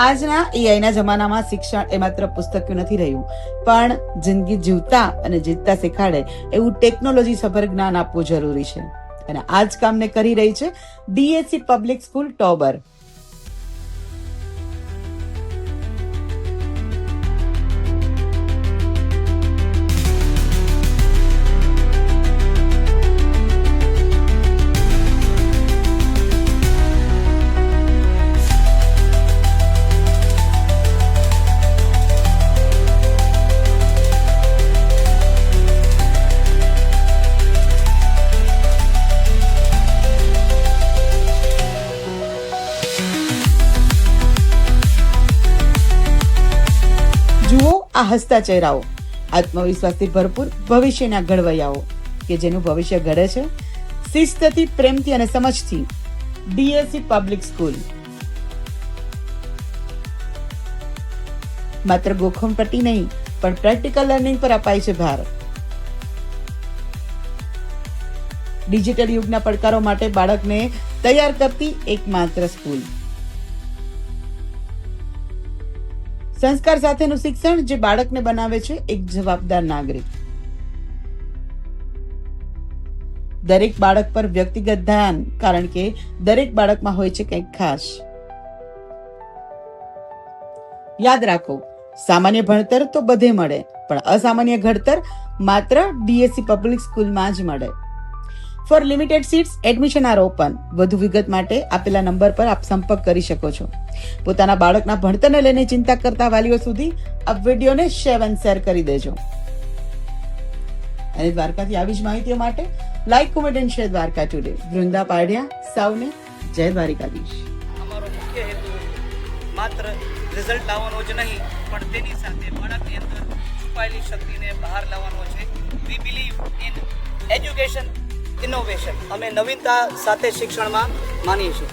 આજના એઆઈના જમાનામાં શિક્ષણ એ માત્ર પુસ્તક્યું નથી રહ્યું, પણ જિંદગી જીવતા અને જીતતા શીખાડે એવું ટેકનોલોજી સભર જ્ઞાન આપવું જરૂરી છે. અને આ જ કામને કરી રહી છે ડીએસસી પબ્લિક સ્કૂલ ટોબર. જુઓ આ હસતા ચહેરાઓ, આત્મવિશ્વાસથી ભરપૂર ભવિષ્યના ઘડવૈયાઓ કે જેનું ભવિષ્ય ઘડે છે શિસ્તથી, પ્રેમથી અને સમજથી. ડીએસસી પબ્લિક સ્કૂલ માત્ર ગોખણપટ્ટી નહીં પણ પ્રેક્ટિકલ લર્નિંગ પર અપાય છે ભાર. ડિજિટલ યુગના પડકારો માટે બાળકને તૈયાર કરતી એકમાત્ર સ્કૂલ. સંસ્કાર સાથેનું શિક્ષણ જે બાળકને બનાવે છે એક જવાબદાર નાગરિક. દરેક બાળક પર વ્યક્તિગત ધ્યાન, કારણ કે દરેક બાળકમાં હોય છે કંઈક ખાસ. યાદ રાખો, સામાન્ય ભણતર તો બધે મળે, પણ અસામાન્ય ઘડતર માત્ર ડીએસસી પબ્લિક સ્કૂલમાં જ મળે. For limited seats, admission are open. વધુ વિગત માટે આપેલા નંબર પર આપ સંપર્ક કરી શકો છો. પોતાના બાળકના ભણતરને લઈને ચિંતા કરતા વાલીઓ સુધી આ વિડીયોને શેર કરી દેજો. અને દ્વારકાથી આવી જ માહિતીઓ માટે like, comment and share Dwarka today. Vrinda પાડ્યા, સૌને જય દ્વારિકાધીશ. અમારો મુખ્ય હેતુ માત્ર રિઝલ્ટ લાવવાનો જ નહીં, પણ તેની સાથે બાળકની અંદર છુપાયેલી શક્તિને બહાર લાવવાનો છે. વી બિલીવ ઇન એજ્યુકેશન ઇનોવેશન. અમે નવીનતા સાથે શિક્ષણમાં માનીએ છીએ.